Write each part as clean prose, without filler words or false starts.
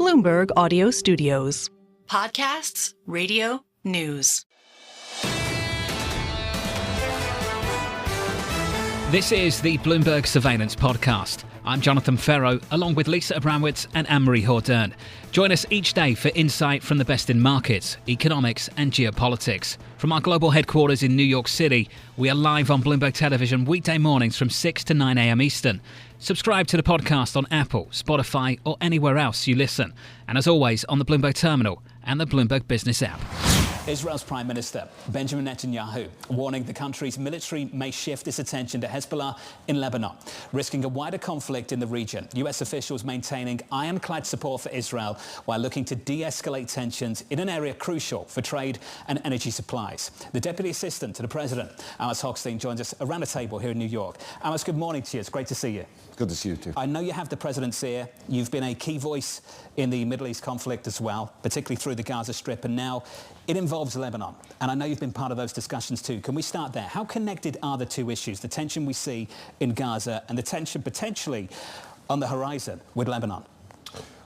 Bloomberg Audio Studios. Podcasts, radio, news. This is the Bloomberg Surveillance Podcast. I'm Jon Ferro, along with Lisa Abramowicz and Anne-Marie Hordern. Join us each day for insight from the best in markets, economics and geopolitics. From our global headquarters in New York City, we are live on Bloomberg Television weekday mornings from 6 to 9 a.m. Eastern. Subscribe to the podcast on Apple, Spotify or anywhere else you listen. And as always, on the Bloomberg Terminal and the Bloomberg Business app. Israel's Prime Minister Benjamin Netanyahu warning the country's military may shift its attention to Hezbollah in Lebanon, risking a wider conflict in the region. US officials maintaining ironclad support for Israel while looking to de-escalate tensions in an area crucial for trade and energy supplies. The Deputy Assistant to the President, Amos Hochstein, joins us around the table here in New York. Amos, good morning to you. It's great to see you. Good to see you too. I know you have the President's ear. You've been a key voice in the Middle East conflict as well, particularly through the Gaza Strip, and now it involves Lebanon. And I know you've been part of those discussions too. Can we start there? How connected are the two issues, the tension we see in Gaza and the tension potentially on the horizon with Lebanon?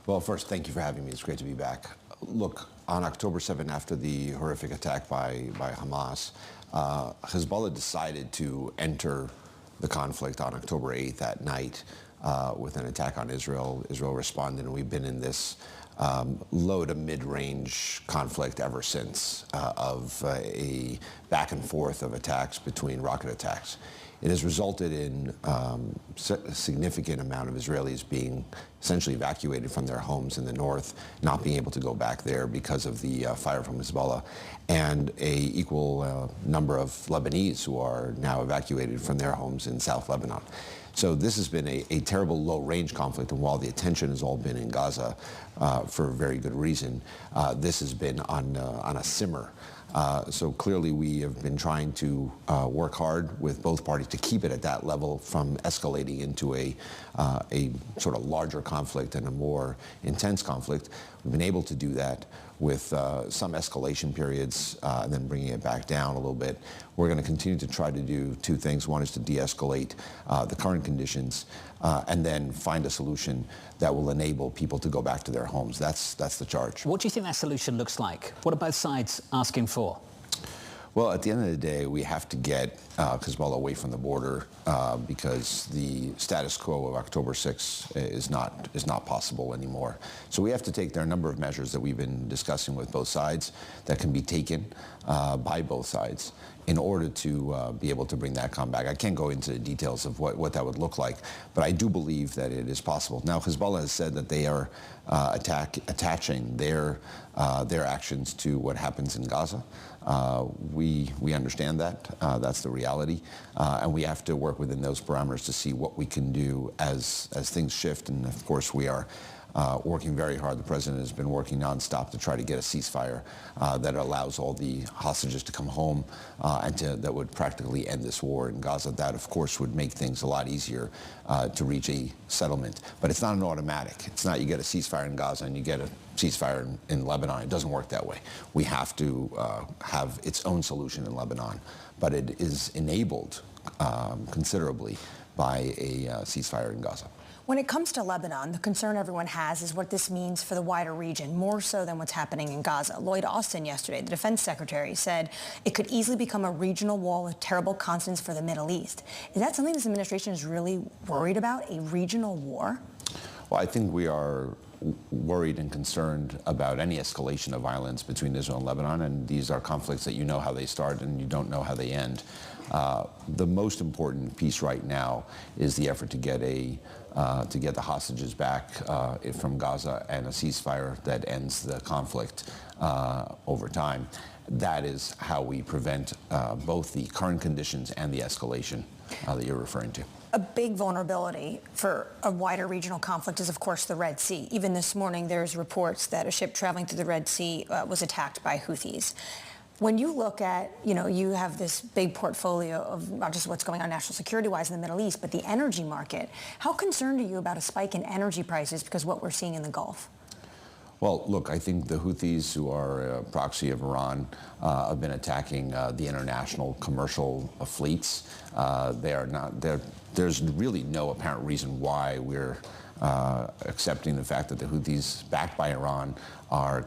Well, first, thank you for having me. It's great to be back. Look, on October 7th, after the horrific attack by Hamas, Hezbollah decided to enter the conflict on October 8th at night with an attack on Israel. Israel responded, and we've been in this low to mid-range conflict ever since of a back and forth of attacks between rocket attacks. It has resulted in a significant amount of Israelis being essentially evacuated from their homes in the north, not being able to go back there because of the fire from Hezbollah, and an equal number of Lebanese who are now evacuated from their homes in South Lebanon. So this has been a terrible low-range conflict, and while the attention has all been in Gaza for a very good reason, this has been on a simmer. So clearly we have been trying to work hard with both parties to keep it at that level from escalating into a sort of larger conflict and a more intense conflict. We've been able to do that with some escalation periods and then bringing it back down a little bit. We're going to continue to try to do two things. One is to de-escalate the current conditions and then find a solution that will enable people to go back to their homes. That's the charge. What do you think that solution looks like? What are both sides asking for? Well, at the end of the day, we have to get Hezbollah away from the border because the status quo of October 6th is not possible anymore. So we have to take, there are a number of measures that we've been discussing with both sides that can be taken by both sides in order to be able to bring that calm back. I can't go into the details of what that would look like, but I do believe that it is possible. Now, Hezbollah has said that they are attaching their actions to what happens in Gaza. We understand that. That's the reality. And we have to work within those parameters to see what we can do as things shift. And of course, we are working very hard. The president has been working nonstop to try to get a ceasefire that allows all the hostages to come home and that would practically end this war in Gaza. That, of course, would make things a lot easier to reach a settlement. But it's not an automatic. It's not you get a ceasefire in Gaza and you get a ceasefire in Lebanon. It doesn't work that way. We have to have its own solution in Lebanon, but it is enabled considerably by a ceasefire in Gaza. When it comes to Lebanon, the concern everyone has is what this means for the wider region, more so than what's happening in Gaza. Lloyd Austin yesterday, the defense secretary, said it could easily become a regional war with terrible consequences for the Middle East. Is that something this administration is really worried about, a regional war? Well, I think we are worried and concerned about any escalation of violence between Israel and Lebanon, and these are conflicts that you know how they start and you don't know how they end. The most important piece right now is the effort to get the hostages back from Gaza and a ceasefire that ends the conflict over time. That is how we prevent both the current conditions and the escalation that you're referring to. A big vulnerability for a wider regional conflict is, of course, the Red Sea. Even this morning, there's reports that a ship traveling through the Red Sea was attacked by Houthis. When you look at, you have this big portfolio of not just what's going on national security-wise in the Middle East, but the energy market. How concerned are you about a spike in energy prices because of what we're seeing in the Gulf? Well, look, I think the Houthis, who are a proxy of Iran, have been attacking the international commercial fleets. There's really no apparent reason why we're accepting the fact that the Houthis, backed by Iran,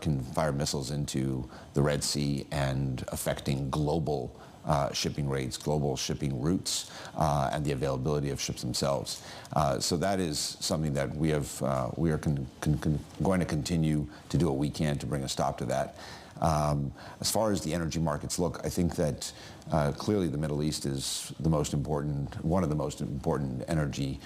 can fire missiles into the Red Sea and affecting global shipping rates, global shipping routes, and the availability of ships themselves. So that is something that we are going to continue to do what we can to bring a stop to that. As far as the energy markets look, I think that clearly the Middle East is one of the most important energy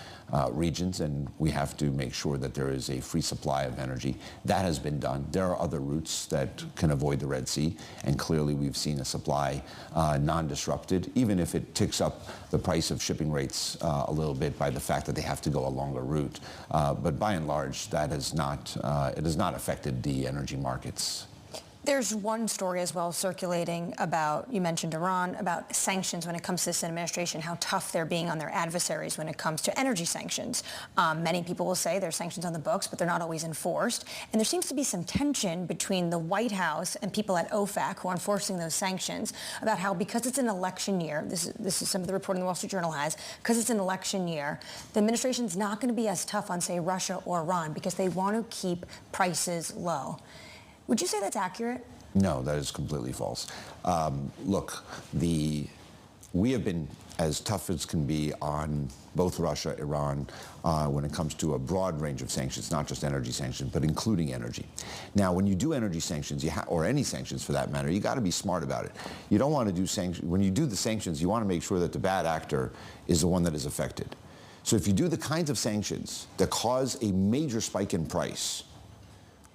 regions, and we have to make sure that there is a free supply of energy. That has been done. There are other routes that can avoid the Red Sea, and clearly we've seen a supply non-disrupted, even if it ticks up the price of shipping rates a little bit by the fact that they have to go a longer route. But by and large, that has not affected the energy markets. There's one story as well circulating about, you mentioned Iran, about sanctions when it comes to this administration, how tough they're being on their adversaries when it comes to energy sanctions. Many people will say there's sanctions on the books, but they're not always enforced. And there seems to be some tension between the White House and people at OFAC who are enforcing those sanctions about how, because it's an election year, this is some of the reporting the Wall Street Journal has, because it's an election year, the administration's not going to be as tough on, say, Russia or Iran because they want to keep prices low. Would you say that's accurate? No, that is completely false. Look, we have been as tough as can be on both Russia, Iran, when it comes to a broad range of sanctions, not just energy sanctions, but including energy. Now, when you do energy sanctions, or any sanctions for that matter, you got to be smart about it. You don't want to do sanctions. When you do the sanctions, you want to make sure that the bad actor is the one that is affected. So if you do the kinds of sanctions that cause a major spike in price,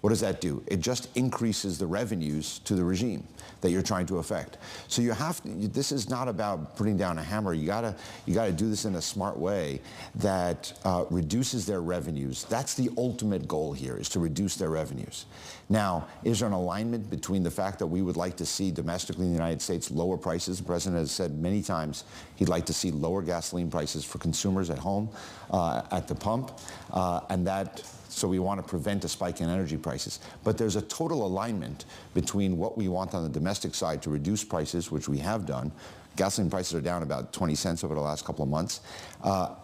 what does that do? It just increases the revenues to the regime that you're trying to affect. So you have to, this is not about putting down a hammer. You gotta do this in a smart way that reduces their revenues. That's the ultimate goal here, is to reduce their revenues. Now, is there an alignment between the fact that we would like to see domestically in the United States lower prices? The president has said many times he'd like to see lower gasoline prices for consumers at home, at the pump, so we want to prevent a spike in energy prices. But there's a total alignment between what we want on the domestic side to reduce prices, which we have done. Gasoline prices are down about 20 cents over the last couple of months,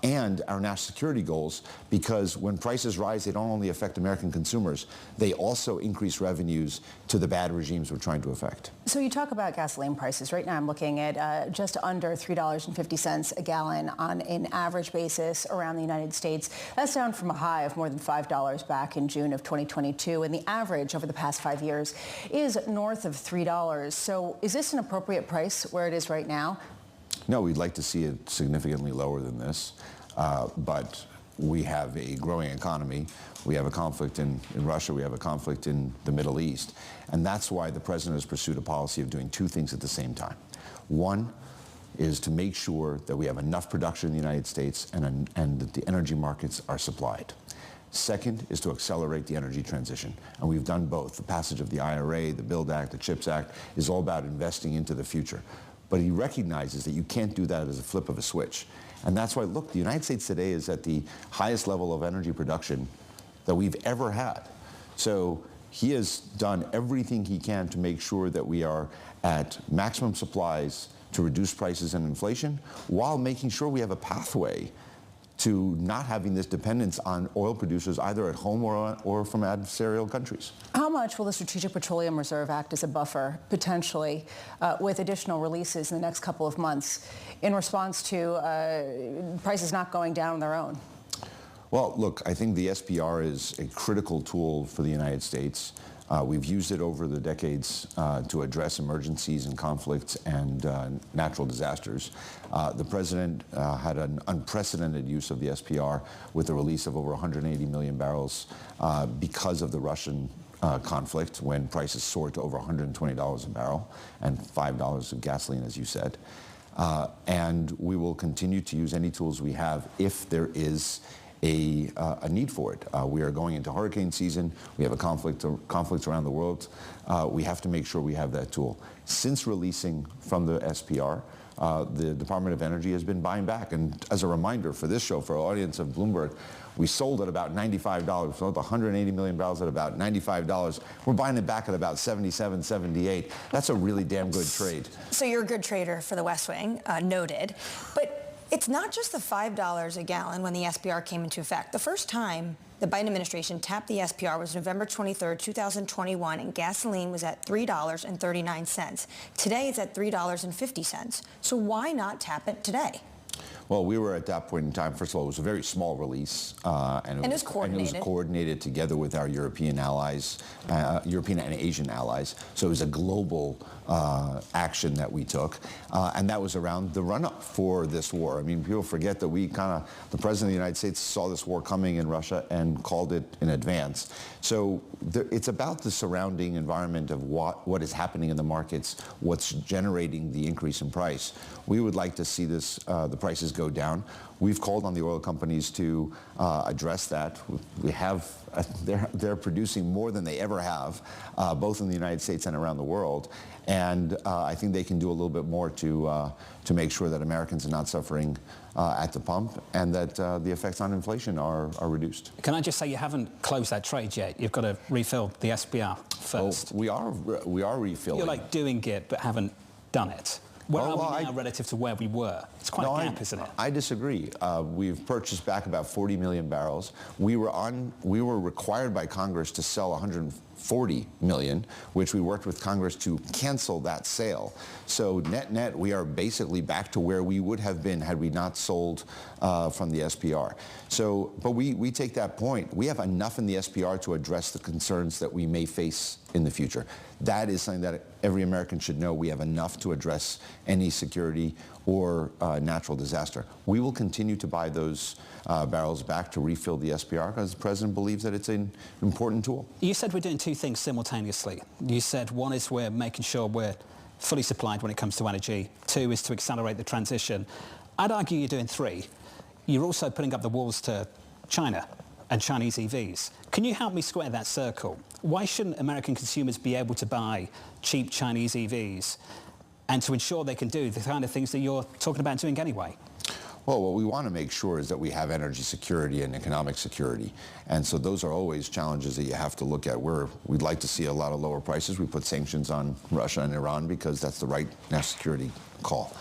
and our national security goals, because when prices rise, they don't only affect American consumers, they also increase revenues to the bad regimes we're trying to affect. So you talk about gasoline prices. Right now I'm looking at just under $3.50 a gallon on an average basis around the United States. That's down from a high of more than $5 back in June of 2022, and the average over the past 5 years is north of $3. So is this an appropriate price where it is right now? No, we'd like to see it significantly lower than this, but we have a growing economy. We have a conflict in Russia. We have a conflict in the Middle East. And that's why the president has pursued a policy of doing two things at the same time. One is to make sure that we have enough production in the United States and that the energy markets are supplied. Second is to accelerate the energy transition. And we've done both. The passage of the IRA, the BUILD Act, the CHIPS Act is all about investing into the future. But he recognizes that you can't do that as a flip of a switch. And that's why, look, the United States today is at the highest level of energy production that we've ever had. So he has done everything he can to make sure that we are at maximum supplies to reduce prices and inflation, while making sure we have a pathway to not having this dependence on oil producers either at home or from adversarial countries. How much will the Strategic Petroleum Reserve act as a buffer, potentially, with additional releases in the next couple of months in response to prices not going down on their own? Well, look, I think the SPR is a critical tool for the United States. We've used it over the decades to address emergencies and conflicts and natural disasters. The president had an unprecedented use of the SPR with the release of over 180 million barrels because of the Russian conflict, when prices soared to over $120 a barrel and $5 of gasoline, as you said. And we will continue to use any tools we have if there is a need for it. We are going into hurricane season. We have a conflicts around the world. We have to make sure we have that tool. Since releasing from the SPR, the Department of Energy has been buying back. And as a reminder for this show, for our audience of Bloomberg, we sold at about $95. We sold 180 million barrels at about $95. We're buying it back at about 77, 78. That's a really damn good trade. So you're a good trader for the West Wing, noted. But It's not just the $5 a gallon when the SPR came into effect. The first time the Biden administration tapped the SPR was November 23rd, 2021, and gasoline was at $3.39. Today it's at $3.50. So why not tap it today? Well, we were at that point in time, first of all, it was a very small release. And it was coordinated together with our European allies, European and Asian allies. So it was a global action that we took. And that was around the run-up for this war. I mean, people forget that the President of the United States saw this war coming in Russia and called it in advance. So it's about the surrounding environment of what is happening in the markets, what's generating the increase in price. We would like to see this, the prices go down. We've called on the oil companies to address that. We have, they're producing more than they ever have, both in the United States and around the world. And I think they can do a little bit more to make sure that Americans are not suffering at the pump and that the effects on inflation are reduced. Can I just say you haven't closed that trade yet? You've got to refill the SPR first. Well, we are refilling. You're like doing it but haven't done it. Where are we now relative to where we were? It's quite a gap, isn't it? I disagree. We've purchased back about 40 million barrels. We were required by Congress to sell 140 million, which we worked with Congress to cancel that sale. So net, we are basically back to where we would have been had we not sold from the SPR. So, but we take that point. We have enough in the SPR to address the concerns that we may face in the future. That is something that every American should know. We have enough to address any security or natural disaster. We will continue to buy those barrels back to refill the SPR because the President believes that it's an important tool. You said we're doing two things simultaneously. You said one is we're making sure we're fully supplied when it comes to energy. Two is to accelerate the transition. I'd argue you're doing three. You're also putting up the walls to China and Chinese EVs. Can you help me square that circle? Why shouldn't American consumers be able to buy cheap Chinese EVs and to ensure they can do the kind of things that you're talking about doing anyway? Well, what we want to make sure is that we have energy security and economic security. And so those are always challenges that you have to look at. We'd like to see a lot of lower prices. We put sanctions on Russia and Iran because that's the right national security call.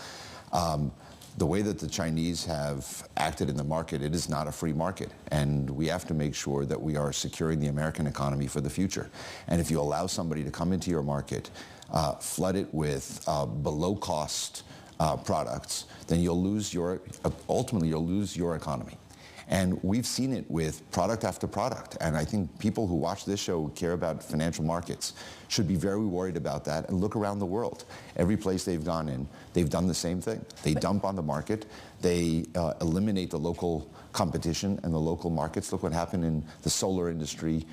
The way that the Chinese have acted in the market, it is not a free market. And we have to make sure that we are securing the American economy for the future. And if you allow somebody to come into your market, flood it with below-cost products, then ultimately you'll lose your economy. And we've seen it with product after product. And I think people who watch this show who care about financial markets should be very worried about that and look around the world. Every place they've gone in, they've done the same thing. They dump on the market. They eliminate the local competition and the local markets. Look what happened in the solar industry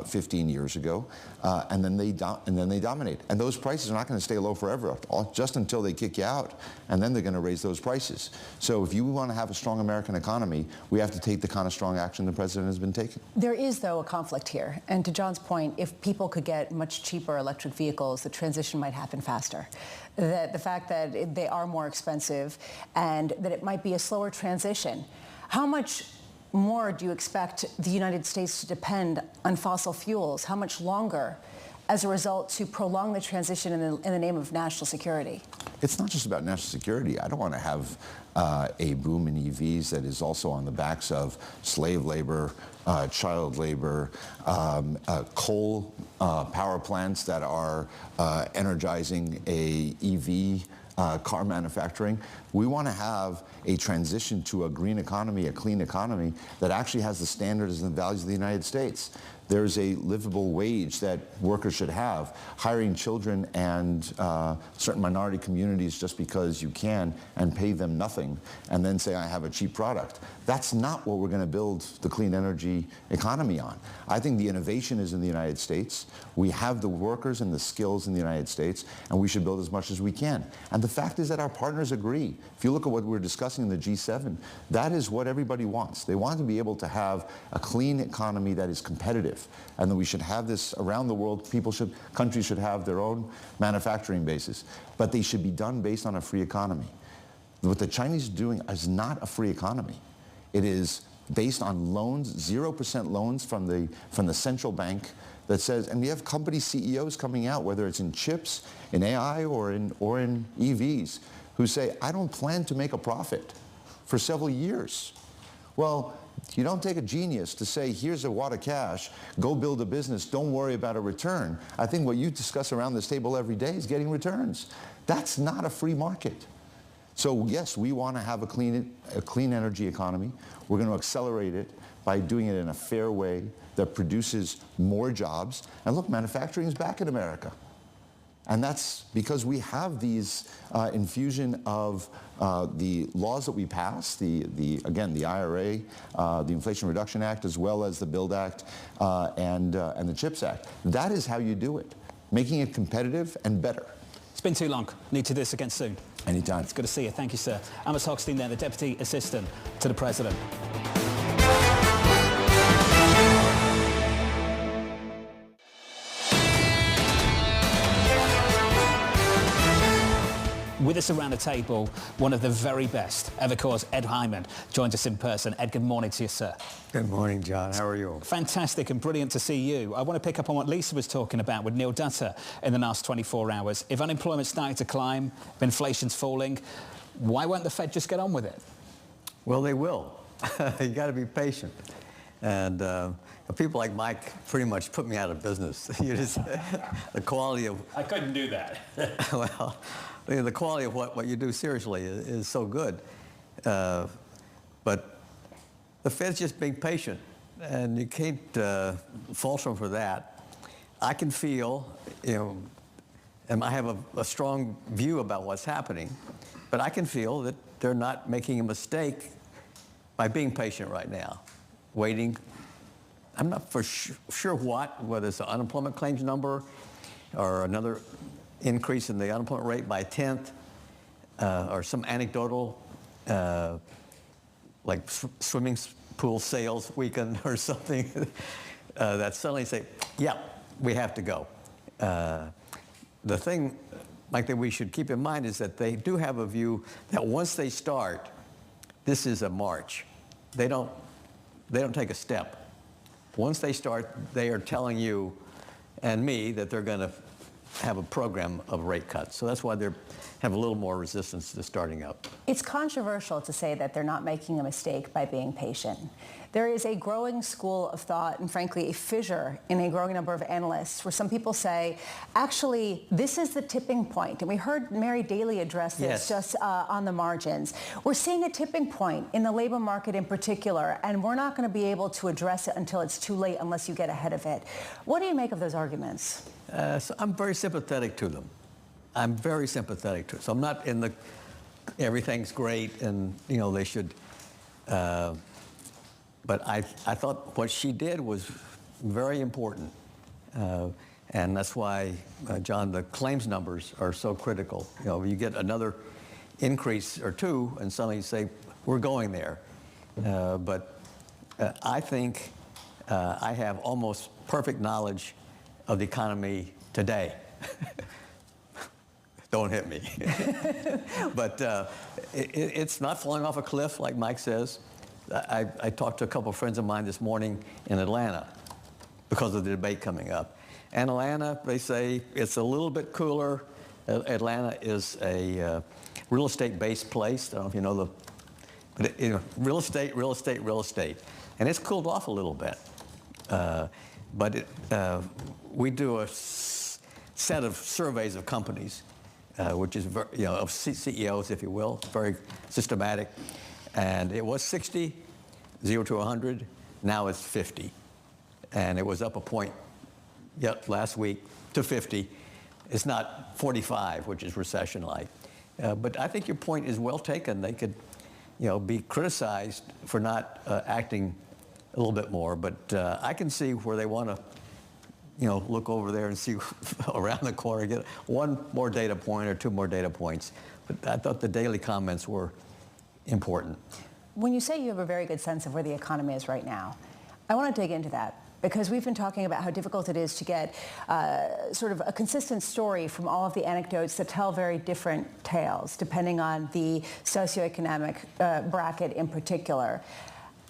15 years ago. And then they dominate. And those prices are not going to stay low forever, just until they kick you out. And then they're going to raise those prices. So if you want to have a strong American economy, we have to take the kind of strong action the President has been taking. There is, though, a conflict here. And to John's point, if people could get much cheaper electric vehicles, the transition might happen faster. That the fact that they are more expensive and that it might be a slower transition. How much more do you expect the United States to depend on fossil fuels? How much longer as a result to prolong the transition in the name of national security? It's not just about national security. I don't want to have a boom in EVs that is also on the backs of slave labor, child labor, coal power plants that are energizing a EV car manufacturing. We want to have a transition to a green economy, a clean economy that actually has the standards and values of the United States. There's a livable wage that workers should have. Hiring children and certain minority communities just because you can and pay them nothing and then say, I have a cheap product. That's not what we're going to build the clean energy economy on. I think the innovation is in the United States. We have the workers and the skills in the United States, and we should build as much as we can. And the fact is that our partners agree. If you look at what we're discussing in the G7, that is what everybody wants. They want to be able to have a clean economy that is competitive, and that we should have this around the world. Countries should have their own manufacturing bases, but they should be done based on a free economy. What the Chinese are doing is not a free economy. It is based on loans, 0% loans from the central bank that says, and we have company CEOs coming out, whether it's in chips, in AI, or in EVs, who say, I don't plan to make a profit for several years. Well, you don't take a genius to say, here's a wad of cash, go build a business, don't worry about a return. I think what you discuss around this table every day is getting returns. That's not a free market. So yes, we want to have a clean energy economy. We're going to accelerate it by doing it in a fair way that produces more jobs. And look, manufacturing is back in America. And that's because we have these infusion of the laws that we passed, again, the IRA, the Inflation Reduction Act, as well as the BUILD Act and the CHIPS Act. That is how you do it, making it competitive and better. It's been too long. Need to do this again soon. Anytime. It's good to see you. Thank you, sir. Amos Hochstein there, the Deputy Assistant to the President. With us around the table, one of the very best, Evercore's Ed Hyman, joins us in person. Ed, good morning to you, sir. Good morning, John. How are you? Fantastic and brilliant to see you. I want to pick up on what Lisa was talking about with Neil Dutta in the last 24 hours. If unemployment's starting to climb, if inflation's falling, why won't the Fed just get on with it? Well, they will. You got to be patient. And people like Mike pretty much put me out of business. The quality of... I couldn't do that. Well, the quality of what you do seriously is so good. But the Fed's just being patient, and you can't fault them for that. I can feel, and I have a strong view about what's happening, but I can feel that they're not making a mistake by being patient right now, waiting. I'm not for sure whether it's the unemployment claims number or another increase in the unemployment rate by 1/10, or some anecdotal, like swimming pool sales weekend or something, that suddenly say, yeah, we have to go. The thing, Mike, that we should keep in mind is that they do have a view that once they start, this is a march. They don't take a step. Once they start, they are telling you and me that they're going to have a program of rate cuts. So that's why they have a little more resistance to starting up. It's controversial to say that they're not making a mistake by being patient. There is a growing school of thought and, frankly, a fissure in a growing number of analysts where some people say, actually, this is the tipping point. And we heard Mary Daly address this just on the margins. We're seeing a tipping point in the labor market in particular, and we're not going to be able to address it until it's too late unless you get ahead of it. What do you make of those arguments? So I'm very sympathetic to them. I'm very sympathetic to it. So I'm not in the everything's great and, they should... But I thought what she did was very important. And that's why, John, the claims numbers are so critical. You get another increase or two and suddenly you say, we're going there. But I think I have almost perfect knowledge of the economy today. Don't hit me. But it's not falling off a cliff, like Mike says. I talked to a couple of friends of mine this morning in Atlanta because of the debate coming up. And Atlanta, they say, it's a little bit cooler. Atlanta is a real estate-based place. I don't know if you know but real estate. And it's cooled off a little bit. But we do a set of surveys of companies, which is, of CEOs, if you will, very systematic. And it was 60, 0 to 100. Now it's 50. And it was up a point last week to 50. It's not 45, which is recession-like. But I think your point is well taken. They could, be criticized for not acting a little bit more. But I can see where they want to, look over there and see around the corner, get one more data point or two more data points. But I thought the daily comments were important. When you say you have a very good sense of where the economy is right now, I want to dig into that because we've been talking about how difficult it is to get sort of a consistent story from all of the anecdotes that tell very different tales, depending on the socioeconomic bracket in particular.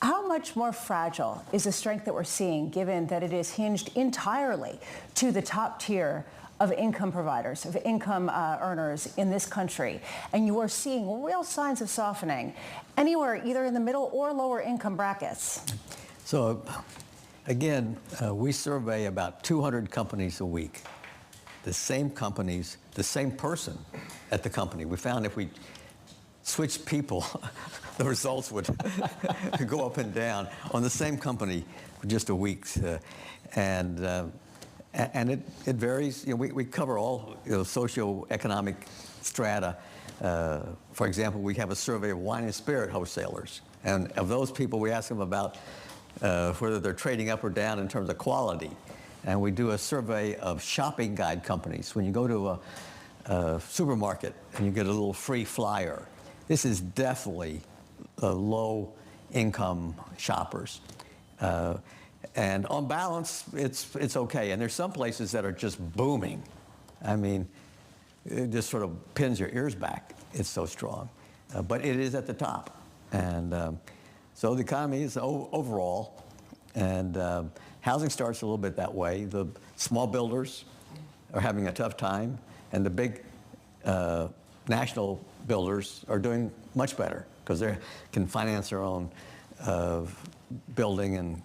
How much more fragile is the strength that we're seeing, given that it is hinged entirely to the top tier of income providers, of income earners in this country, and you are seeing real signs of softening anywhere either in the middle or lower income brackets. So, again, we survey about 200 companies a week. The same companies, the same person at the company. We found if we switched people, the results would go up and down on the same company for just a week. And it varies. You know, we cover all socioeconomic strata. For example, we have a survey of wine and spirit wholesalers. And of those people, we ask them about whether they're trading up or down in terms of quality. And we do a survey of shopping guide companies. When you go to a supermarket and you get a little free flyer, this is definitely low-income shoppers. And on balance, it's okay. And there's some places that are just booming. I mean, it just sort of pins your ears back. It's so strong. But it is at the top. And so the economy is overall, and housing starts a little bit that way. The small builders are having a tough time, and the big national builders are doing much better because they can finance their own building and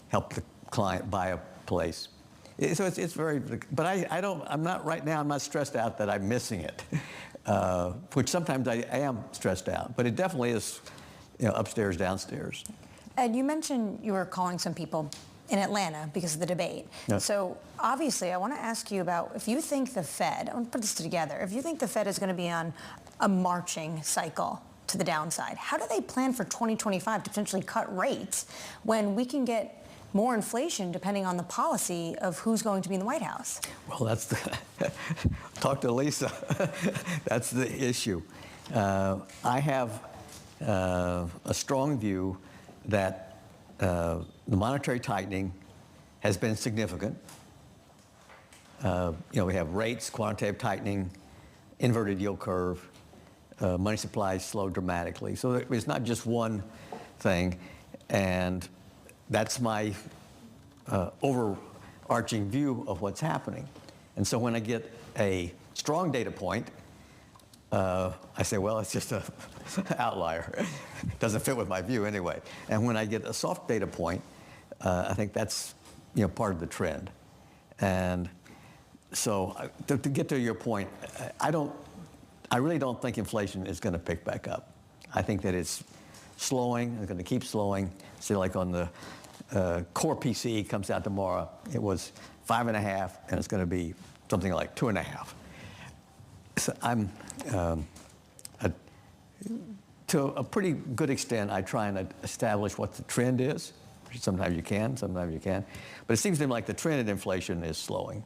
help the client buy a place. So it's very, but I'm not stressed out that I'm missing it, which sometimes I am stressed out, but it definitely is, upstairs, downstairs. Ed, you mentioned you were calling some people in Atlanta because of the debate. Yeah. So obviously I want to ask you about if you think the Fed, I want to put this together, if you think the Fed is going to be on a marching cycle to the downside, how do they plan for 2025 to potentially cut rates when we can get more inflation depending on the policy of who's going to be in the White House? Well, that's talk to Lisa. That's the issue. I have a strong view that the monetary tightening has been significant. We have rates, quantitative tightening, inverted yield curve, money supply slowed dramatically. So it's not just one thing, and that's my overarching view of what's happening. And so when I get a strong data point, I say, well, it's just an outlier. Doesn't fit with my view anyway. And when I get a soft data point, I think that's part of the trend. And so to get to your point, I really don't think inflation is going to pick back up. I think that it's slowing. It's going to keep slowing. See, like on the core PCE comes out tomorrow. It was 5.5, and it's going to be something like 2.5. So I'm, to a pretty good extent, I try and establish what the trend is. Sometimes you can, sometimes you can't. But it seems to me like the trend in inflation is slowing.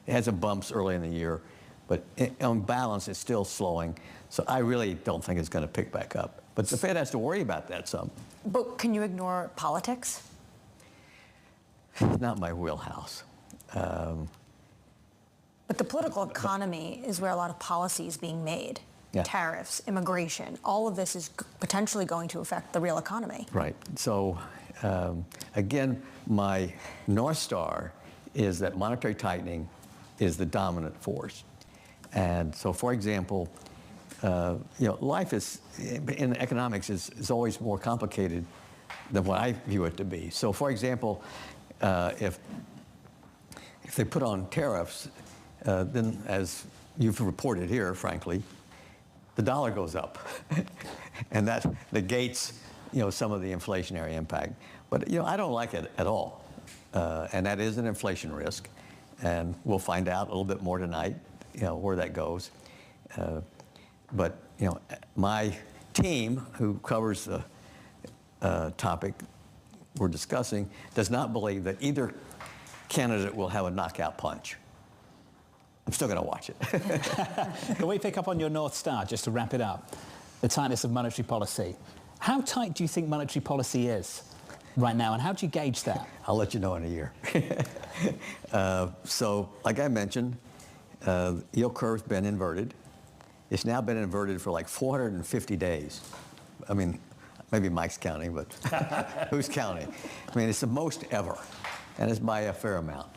It had some bumps early in the year, but on balance, it's still slowing. So I really don't think it's going to pick back up. But the Fed has to worry about that some. But can you ignore politics? It's not my wheelhouse. But the political economy is where a lot of policy is being made. Yeah. Tariffs, immigration, all of this is potentially going to affect the real economy. Right. So, again, my North Star is that monetary tightening is the dominant force. And so, for example, life in economics is always more complicated than what I view it to be. So, for example, if they put on tariffs, then as you've reported here, frankly, the dollar goes up. And that negates, some of the inflationary impact. But, I don't like it at all. And that is an inflation risk. And we'll find out a little bit more tonight, where that goes. But, my team, who covers the topic we're discussing, does not believe that either candidate will have a knockout punch. I'm still going to watch it. Can we pick up on your North Star, just to wrap it up? The tightness of monetary policy. How tight do you think monetary policy is right now, and how do you gauge that? I'll let you know in a year. So, like I mentioned, yield curve's been inverted. It's now been inverted for like 450 days. I mean, maybe Mike's counting, but who's counting? I mean, it's the most ever, and it's by a fair amount.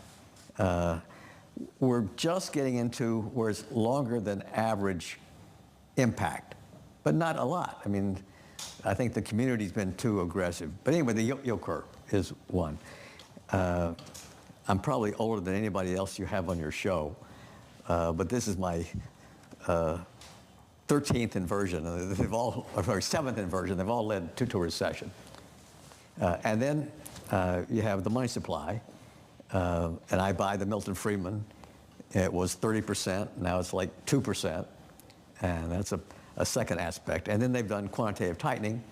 we're just getting into where it's longer than average impact, but not a lot. I mean, I think the community's been too aggressive. But anyway, the yield curve is one. I'm probably older than anybody else you have on your show, but this is my 13th inversion. They've all, or 7th inversion. They've all led to a recession. And then you have the money supply, and I buy the Milton Friedman. It was 30%. Now it's like 2%, and that's a second aspect. And then they've done quantitative tightening,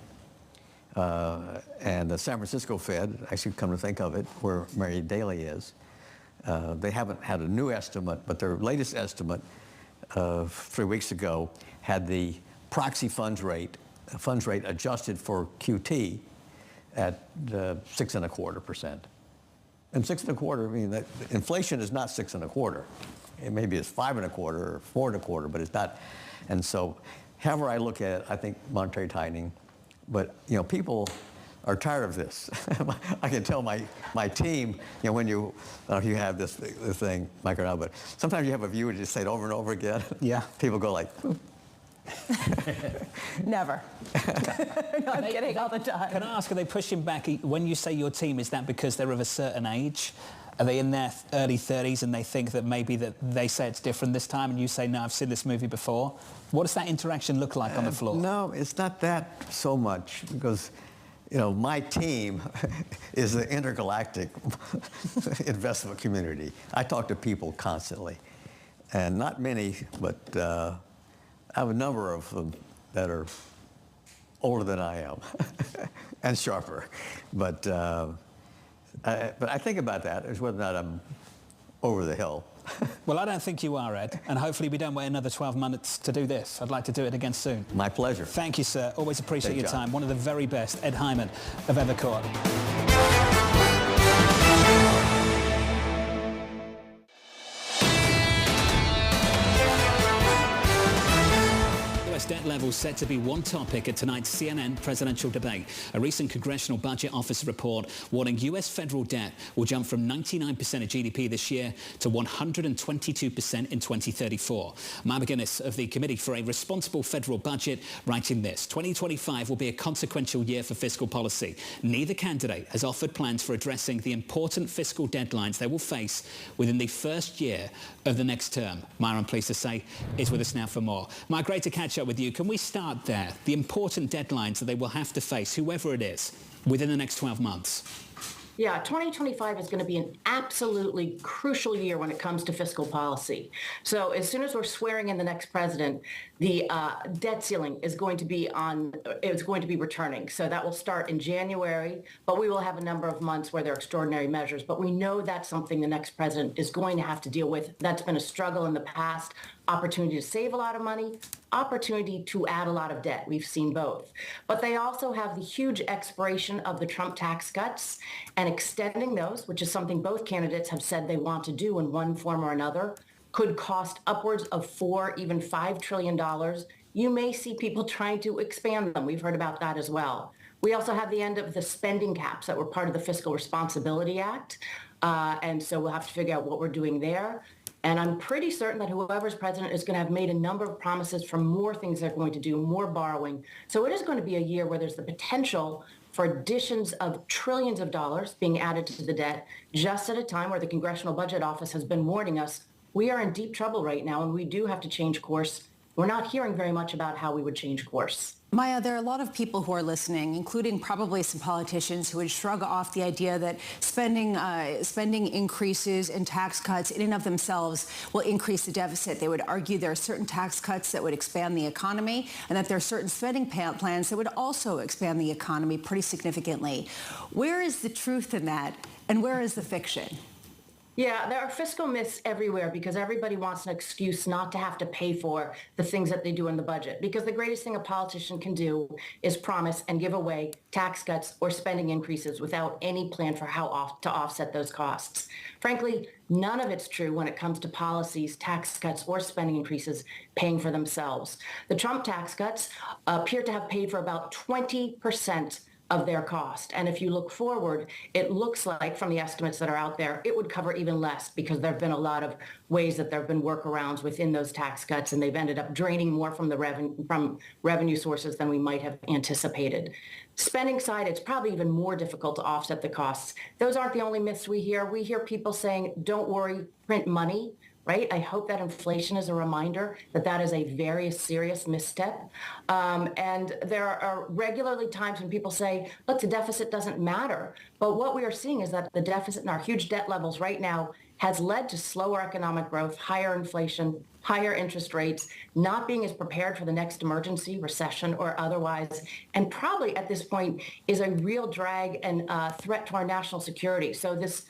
and the San Francisco Fed, actually come to think of it, where Mary Daly is, they haven't had a new estimate, but their latest estimate 3 weeks ago had the proxy funds rate adjusted for QT at 6.25%. And 6.25, I mean, that inflation is not 6.25. It maybe it's 5.25 or 4.25, but it's not. And so, however I look at it, I think monetary tightening. But you know, people are tired of this. I can tell my team, you know, when you have this thing, Mike or not, but sometimes you have a view and you just say it over and over again. Yeah. People go like, Never. No, I'm kidding all the time. Can I ask, are they pushing back? When you say your team, is that because they're of a certain age? Are they in their early 30s and they think that maybe that they say it's different this time and you say, no, I've seen this movie before? What does that interaction look like on the floor? No, it's not that so much because, you know, my team is the intergalactic investment community. I talk to people constantly, and not many, but I have a number of them that are older than I am and sharper. But I think about that as whether or not I'm over the hill. Well, I don't think you are, Ed, and hopefully we don't wait another 12 months to do this. I'd like to do it again soon. My pleasure. Thank you, sir. Always appreciate your John. time. One of the very best, Ed Hyman of Evercore. Debt levels set to be one topic at tonight's CNN presidential debate. A recent Congressional Budget Office report warning U.S. federal debt will jump from 99% of GDP this year to 122% in 2034. MacGuinneas of the Committee for a Responsible Federal Budget writing this: 2025 will be a consequential year for fiscal policy. Neither candidate has offered plans for addressing the important fiscal deadlines they will face within the first year of the next term. Myra, I'm pleased to say, is with us now for more. Myra, great to catch up with you. Can we start there? The important deadlines that they will have to face, whoever it is, within the next 12 months. Yeah, 2025 is going to be an absolutely crucial year when it comes to fiscal policy. So as soon as we're swearing in the next president, the debt ceiling is going to be returning. So that will start in January, but we will have a number of months where there are extraordinary measures. But we know that's something the next president is going to have to deal with. That's been a struggle in the past. Opportunity to save a lot of money, opportunity to add a lot of debt. We've seen both. But they also have the huge expiration of the Trump tax cuts and extending those, which is something both candidates have said they want to do in one form or another, could cost upwards of $4, even $5 trillion. You may see people trying to expand them. We've heard about that as well. We also have the end of the spending caps that were part of the Fiscal Responsibility Act. And so we'll have to figure out what we're doing there. And I'm pretty certain that whoever's president is going to have made a number of promises for more things they're going to do, more borrowing. So it is going to be a year where there's the potential for additions of trillions of dollars being added to the debt, just at a time where the Congressional Budget Office has been warning us we are in deep trouble right now and we do have to change course. We're not hearing very much about how we would change course. Maya, there are a lot of people who are listening, including probably some politicians who would shrug off the idea that spending increases and tax cuts in and of themselves will increase the deficit. They would argue there are certain tax cuts that would expand the economy and that there are certain spending plans that would also expand the economy pretty significantly. Where is the truth in that, and where is the fiction? Yeah, there are fiscal myths everywhere because everybody wants an excuse not to have to pay for the things that they do in the budget. Because the greatest thing a politician can do is promise and give away tax cuts or spending increases without any plan for how to offset those costs. Frankly, none of it's true when it comes to policies, tax cuts, or spending increases paying for themselves. The Trump tax cuts appear to have paid for about 20% of their cost. And if you look forward, it looks like from the estimates that are out there, it would cover even less because there have been a lot of ways that there have been workarounds within those tax cuts, and they've ended up draining more from the revenue sources than we might have anticipated. Spending side, it's probably even more difficult to offset the costs. Those aren't the only myths we hear. We hear people saying, don't worry, print money. Right? I hope that inflation is a reminder that that is a very serious misstep. And there are regularly times when people say, look, the deficit doesn't matter. But what we are seeing is that the deficit and our huge debt levels right now has led to slower economic growth, higher inflation, higher interest rates, not being as prepared for the next emergency, recession or otherwise, and probably at this point is a real drag and threat to our national security. So this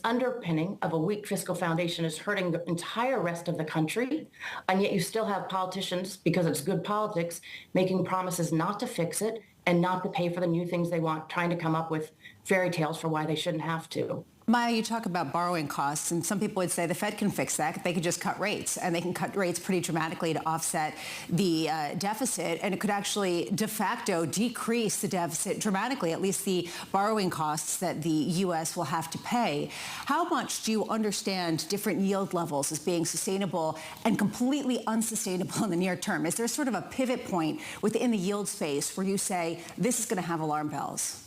underpinning of a weak fiscal foundation is hurting the entire rest of the country, and yet you still have politicians, because it's good politics, making promises not to fix it and not to pay for the new things they want, trying to come up with fairy tales for why they shouldn't have to. Maya, you talk about borrowing costs, and some people would say the Fed can fix that. They could just cut rates, and they can cut rates pretty dramatically to offset the deficit, and it could actually de facto decrease the deficit dramatically, at least the borrowing costs that the U.S. will have to pay. How much do you understand different yield levels as being sustainable and completely unsustainable in the near term? Is there sort of a pivot point within the yield space where you say this is going to have alarm bells?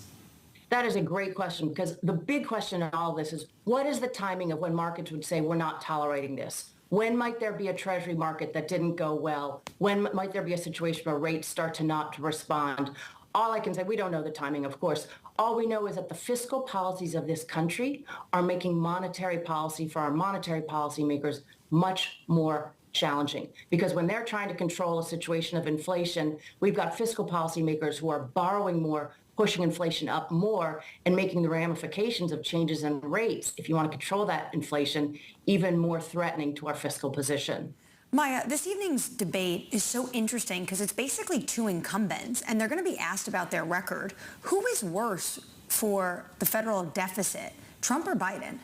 That is a great question, because the big question in all this is, what is the timing of when markets would say we're not tolerating this? When might there be a treasury market that didn't go well? When might there be a situation where rates start to not respond? All I can say, we don't know the timing, of course. All we know is that the fiscal policies of this country are making monetary policy for our monetary policymakers much more challenging, because when they're trying to control a situation of inflation, we've got fiscal policymakers who are borrowing more, pushing inflation up more, and making the ramifications of changes in rates, if you want to control that inflation, even more threatening to our fiscal position. Maya, this evening's debate is so interesting because it's basically two incumbents, and they're going to be asked about their record. Who is worse for the federal deficit, Trump or Biden?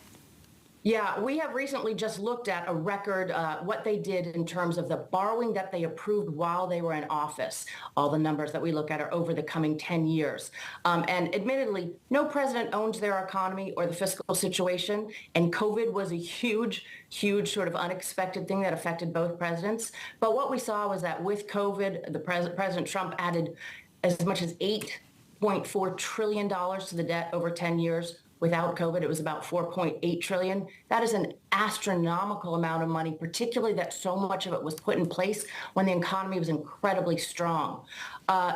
Yeah, we have recently just looked at a record, what they did in terms of the borrowing that they approved while they were in office. All the numbers that we look at are over the coming 10 years. And admittedly, no president owns their economy or the fiscal situation. And COVID was a huge sort of unexpected thing that affected both presidents. But what we saw was that with COVID, President Trump added as much as $8.4 trillion to the debt over 10 years. Without COVID, it was about $4.8 trillion. That is an astronomical amount of money, particularly that so much of it was put in place when the economy was incredibly strong.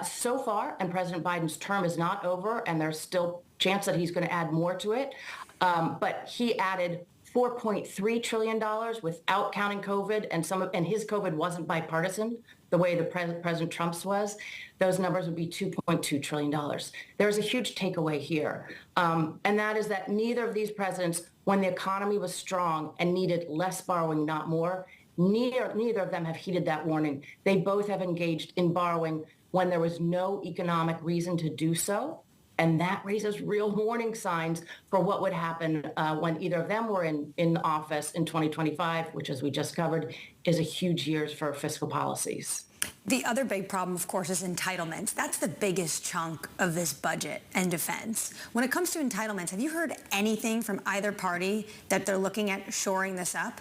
So far, and President Biden's term is not over, and there's still a chance that he's going to add more to it. But he added $4.3 trillion without counting COVID, and his COVID wasn't bipartisan the way the President Trump's was. Those numbers would be $2.2 trillion. There's a huge takeaway here, and that is that neither of these presidents, when the economy was strong and needed less borrowing, not more, neither of them have heeded that warning. They both have engaged in borrowing when there was no economic reason to do so. And that raises real warning signs for what would happen when either of them were in office in 2025, which, as we just covered, is a huge year for fiscal policies. The other big problem, of course, is entitlements. That's the biggest chunk of this budget and defense. When it comes to entitlements, have you heard anything from either party that they're looking at shoring this up?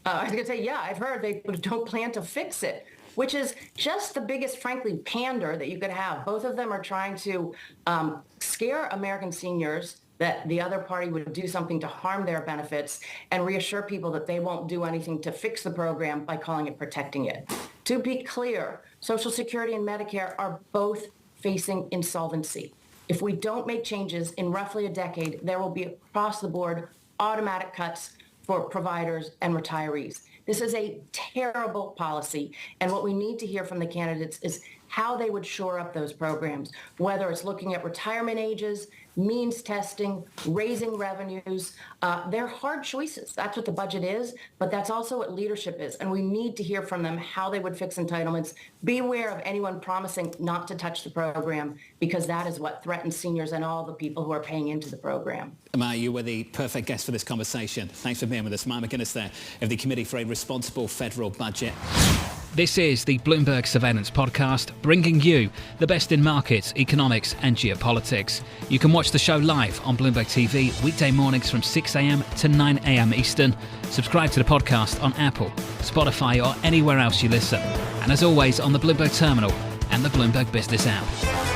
I was going to say, yeah, I've heard they don't plan to fix it, which is just the biggest, frankly, pander that you could have. Both of them are trying to scare American seniors that the other party would do something to harm their benefits and reassure people that they won't do anything to fix the program by calling it protecting it. To be clear, Social Security and Medicare are both facing insolvency. If we don't make changes in roughly a decade, there will be across-the-board automatic cuts for providers and retirees. This is a terrible policy, and what we need to hear from the candidates is how they would shore up those programs, whether it's looking at retirement ages, means testing, raising revenues. They're hard choices. That's what the budget is, but that's also what leadership is, and we need to hear from them how they would fix entitlements. Beware of anyone promising not to touch the program, because that is what threatens seniors and all the people who are paying into the program. Maya, you were the perfect guest for this conversation. Thanks for being with us. Maya MacGuinneas there of the Committee for a Responsible Federal Budget. This is the Bloomberg Surveillance Podcast, bringing you the best in markets, economics and geopolitics. You can watch the show live on Bloomberg TV weekday mornings from 6 a.m. to 9 a.m. Eastern. Subscribe to the podcast on Apple, Spotify or anywhere else you listen. And as always, on the Bloomberg Terminal and the Bloomberg Business app.